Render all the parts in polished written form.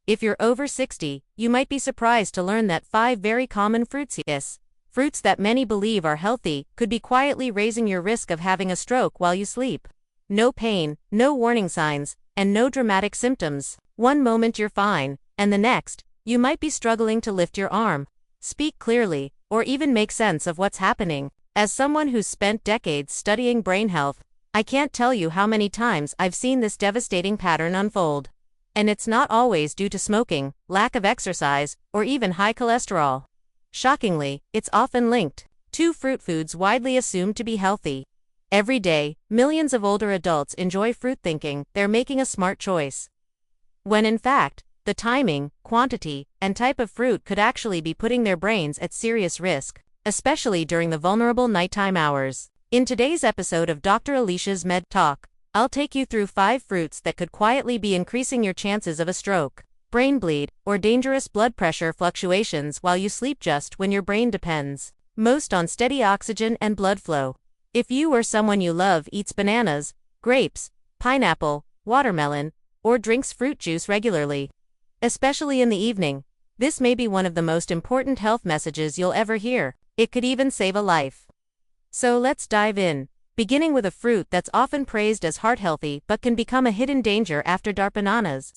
If you're over 60, you might be surprised to learn that 5 very common fruits that many believe are healthy could be quietly raising your risk of having a stroke while you sleep. No pain, no warning signs, and no dramatic symptoms. One moment you're fine, and the next, you might be struggling to lift your arm, speak clearly, or even make sense of what's happening. As someone who's spent decades studying brain health, I can't tell you how many times I've seen this devastating pattern unfold. And it's not always due to smoking, lack of exercise, or even high cholesterol. Shockingly, it's often linked to fruit foods widely assumed to be healthy. Every day, millions of older adults enjoy fruit thinking they're making a smart choice, when in fact, the timing, quantity, and type of fruit could actually be putting their brains at serious risk, especially during the vulnerable nighttime hours. In today's episode of Dr. Alicia's MedTalk, I'll take you through 5 fruits that could quietly be increasing your chances of a stroke, brain bleed, or dangerous blood pressure fluctuations while you sleep, just when your brain depends most on steady oxygen and blood flow. If you or someone you love eats bananas, grapes, pineapple, watermelon, or drinks fruit juice regularly, especially in the evening, this may be one of the most important health messages you'll ever hear. It could even save a life. So let's dive in. Beginning with a fruit that's often praised as heart healthy but can become a hidden danger after dark: bananas.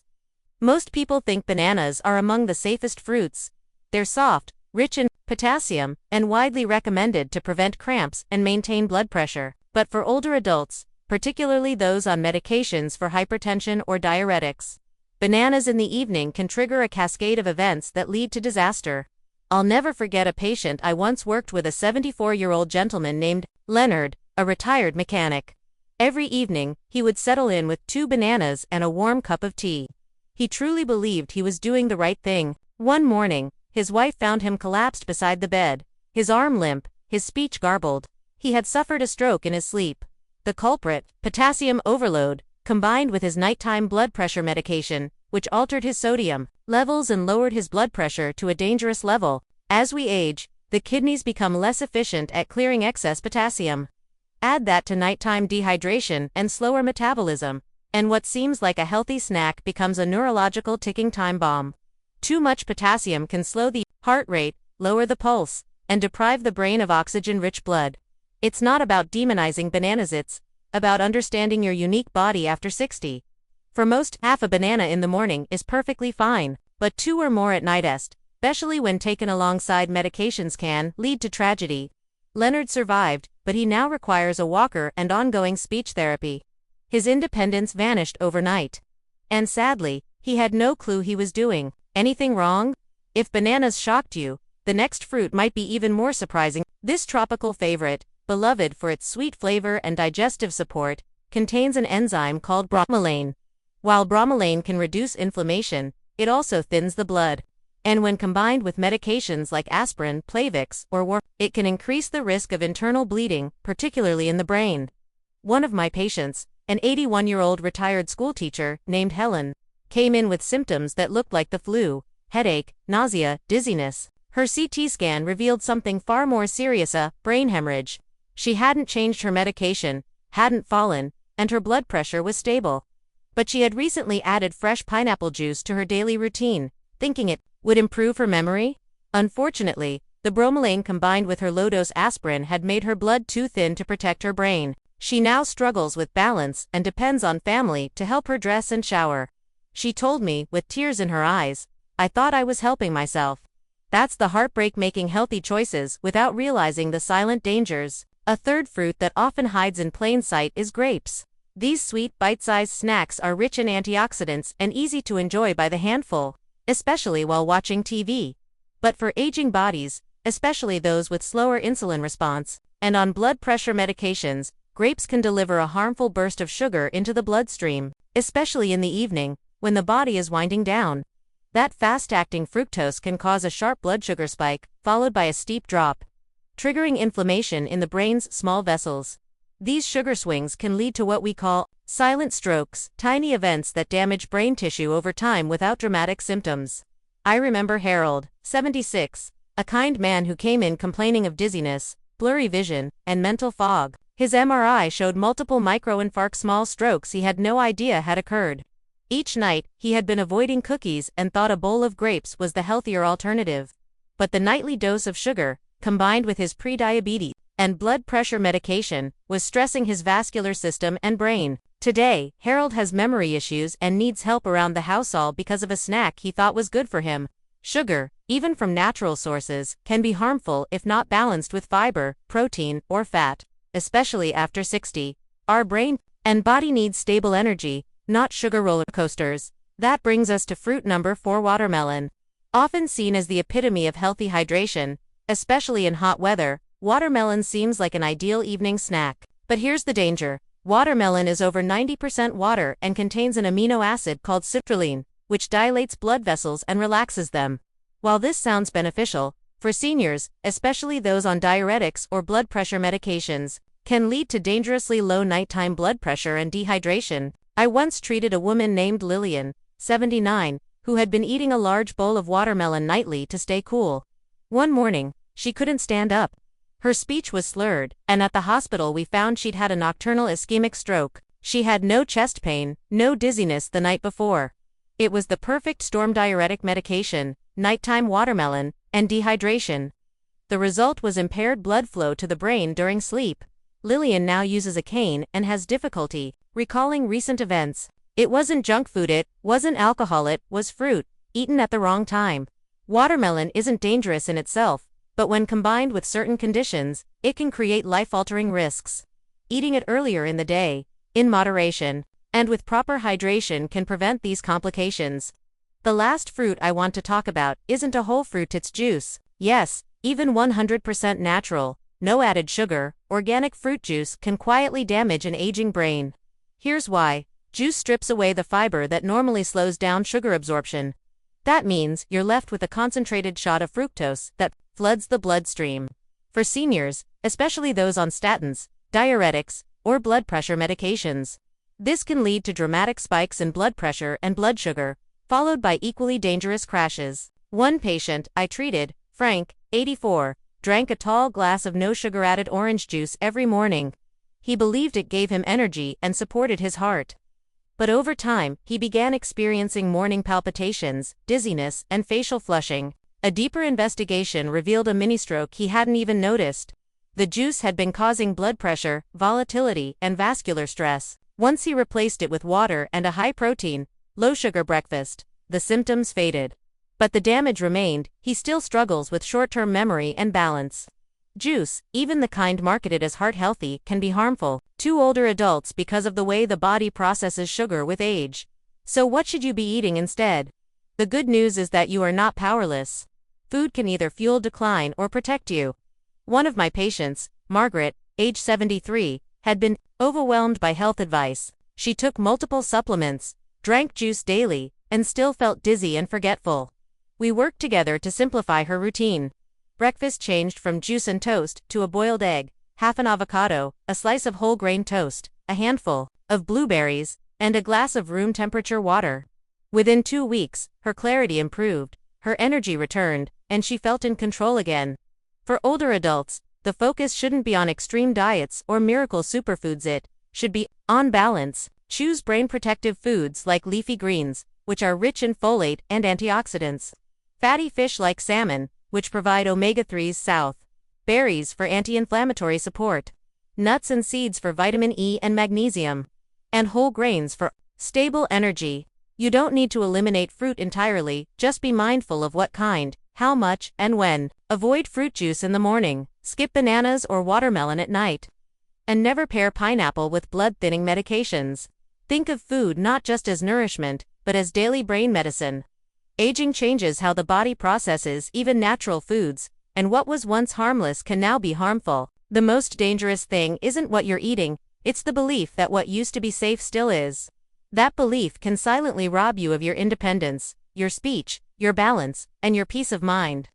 Most people think bananas are among the safest fruits. They're soft, rich in potassium, and widely recommended to prevent cramps and maintain blood pressure. But for older adults, particularly those on medications for hypertension or diuretics, bananas in the evening can trigger a cascade of events that lead to disaster. I'll never forget a patient I once worked with, a 74-year-old gentleman named Leonard, a retired mechanic. Every evening, he would settle in with 2 bananas and a warm cup of tea. He truly believed he was doing the right thing. One morning, his wife found him collapsed beside the bed, his arm limp, his speech garbled. He had suffered a stroke in his sleep. The culprit, potassium overload, combined with his nighttime blood pressure medication, which altered his sodium levels and lowered his blood pressure to a dangerous level. As we age, the kidneys become less efficient at clearing excess potassium. Add that to nighttime dehydration and slower metabolism, and what seems like a healthy snack becomes a neurological ticking time bomb. Too much potassium can slow the heart rate, lower the pulse, and deprive the brain of oxygen-rich blood. It's not about demonizing bananas, it's about understanding your unique body after 60. For most, half a banana in the morning is perfectly fine, but 2 or more at night, especially when taken alongside medications, can lead to tragedy. Leonard survived, but he now requires a walker and ongoing speech therapy. His independence vanished overnight. And sadly, he had no clue he was doing anything wrong. If bananas shocked you, the next fruit might be even more surprising. This tropical favorite, beloved for its sweet flavor and digestive support, contains an enzyme called bromelain. While bromelain can reduce inflammation, it also thins the blood. And when combined with medications like aspirin, Plavix, or warfarin, it can increase the risk of internal bleeding, particularly in the brain. One of my patients, an 81-year-old retired schoolteacher named Helen, came in with symptoms that looked like the flu: headache, nausea, dizziness. Her CT scan revealed something far more serious: a brain hemorrhage. She hadn't changed her medication, hadn't fallen, and her blood pressure was stable. But she had recently added fresh pineapple juice to her daily routine, thinking it would improve her memory. Unfortunately, the bromelain combined with her low-dose aspirin had made her blood too thin to protect her brain. She now struggles with balance and depends on family to help her dress and shower. She told me, with tears in her eyes, "I thought I was helping myself." That's the heartbreak: making healthy choices without realizing the silent dangers. A third fruit that often hides in plain sight is grapes. These sweet, bite-sized snacks are rich in antioxidants and easy to enjoy by the handful, especially while watching TV. But for aging bodies, especially those with slower insulin response and on blood pressure medications, grapes can deliver a harmful burst of sugar into the bloodstream, especially in the evening, when the body is winding down. That fast-acting fructose can cause a sharp blood sugar spike, followed by a steep drop, triggering inflammation in the brain's small vessels. These sugar swings can lead to what we call silent strokes, tiny events that damage brain tissue over time without dramatic symptoms. I remember Harold, 76, a kind man who came in complaining of dizziness, blurry vision, and mental fog. His MRI showed multiple microinfarct, small strokes he had no idea had occurred. Each night, he had been avoiding cookies and thought a bowl of grapes was the healthier alternative. But the nightly dose of sugar, combined with his prediabetes and blood pressure medication, was stressing his vascular system and brain. Today, Harold has memory issues and needs help around the house all because of a snack he thought was good for him. Sugar, even from natural sources, can be harmful if not balanced with fiber, protein, or fat, especially after 60. Our brain and body need stable energy, not sugar roller coasters. That brings us to fruit number 4, watermelon. Often seen as the epitome of healthy hydration, especially in hot weather, watermelon seems like an ideal evening snack. But here's the danger. Watermelon is over 90% water and contains an amino acid called citrulline, which dilates blood vessels and relaxes them. While this sounds beneficial, for seniors, especially those on diuretics or blood pressure medications, can lead to dangerously low nighttime blood pressure and dehydration. I once treated a woman named Lillian, 79, who had been eating a large bowl of watermelon nightly to stay cool. One morning, she couldn't stand up. Her speech was slurred, and at the hospital we found she'd had a nocturnal ischemic stroke. She had no chest pain, no dizziness the night before. It was the perfect storm: diuretic medication, nighttime watermelon, and dehydration. The result was impaired blood flow to the brain during sleep. Lillian now uses a cane and has difficulty recalling recent events. It wasn't junk food, it wasn't alcohol, it was fruit, eaten at the wrong time. Watermelon isn't dangerous in itself, but when combined with certain conditions, it can create life-altering risks. Eating it earlier in the day, in moderation, and with proper hydration can prevent these complications. The last fruit I want to talk about isn't a whole fruit, it's juice. Yes, even 100% natural, no added sugar, organic fruit juice can quietly damage an aging brain. Here's why. Juice strips away the fiber that normally slows down sugar absorption. That means you're left with a concentrated shot of fructose that floods the bloodstream. For seniors, especially those on statins, diuretics, or blood pressure medications, this can lead to dramatic spikes in blood pressure and blood sugar, followed by equally dangerous crashes. One patient I treated, Frank, 84, drank a tall glass of no-sugar-added orange juice every morning. He believed it gave him energy and supported his heart. But over time, he began experiencing morning palpitations, dizziness, and facial flushing. A deeper investigation revealed a mini-stroke he hadn't even noticed. The juice had been causing blood pressure, volatility, and vascular stress. Once he replaced it with water and a high-protein, low-sugar breakfast, the symptoms faded. But the damage remained. He still struggles with short-term memory and balance. Juice, even the kind marketed as heart-healthy, can be harmful to older adults because of the way the body processes sugar with age. So what should you be eating instead? The good news is that you are not powerless. Food can either fuel decline or protect you. One of my patients, Margaret, age 73, had been overwhelmed by health advice. She took multiple supplements, drank juice daily, and still felt dizzy and forgetful. We worked together to simplify her routine. Breakfast changed from juice and toast to a boiled egg, half an avocado, a slice of whole grain toast, a handful of blueberries, and a glass of room-temperature water. Within 2 weeks, her clarity improved, her energy returned, and she felt in control again. For older adults, the focus shouldn't be on extreme diets or miracle superfoods, it should be on balance. Choose brain-protective foods like leafy greens, which are rich in folate and antioxidants. Fatty fish like salmon, which provide omega-3s, south. Berries for anti-inflammatory support. Nuts and seeds for vitamin E and magnesium. And whole grains for stable energy. You don't need to eliminate fruit entirely, just be mindful of what kind, how much, and when. Avoid fruit juice in the morning. Skip bananas or watermelon at night. And never pair pineapple with blood-thinning medications. Think of food not just as nourishment, but as daily brain medicine. Aging changes how the body processes even natural foods, and what was once harmless can now be harmful. The most dangerous thing isn't what you're eating, it's the belief that what used to be safe still is. That belief can silently rob you of your independence, your speech, your balance, and your peace of mind.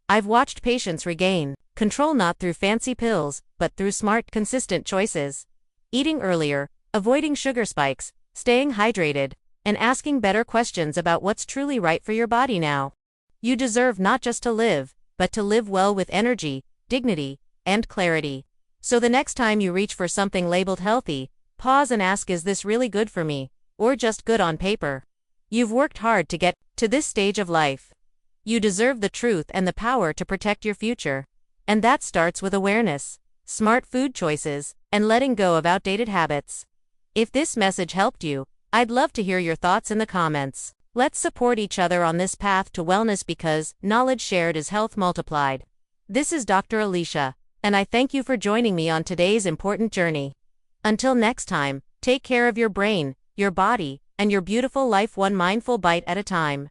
I've watched patients regain control not through fancy pills, but through smart, consistent choices. Eating earlier, avoiding sugar spikes, staying hydrated, and asking better questions about what's truly right for your body now. You deserve not just to live, but to live well with energy, dignity, and clarity. So the next time you reach for something labeled healthy, pause and ask, is this really good for me, or just good on paper? You've worked hard to get to this stage of life. You deserve the truth and the power to protect your future. And that starts with awareness, smart food choices, and letting go of outdated habits. If this message helped you, I'd love to hear your thoughts in the comments. Let's support each other on this path to wellness because knowledge shared is health multiplied. This is Dr. Alicia, and I thank you for joining me on today's important journey. Until next time, take care of your brain, your body, and your beautiful life one mindful bite at a time.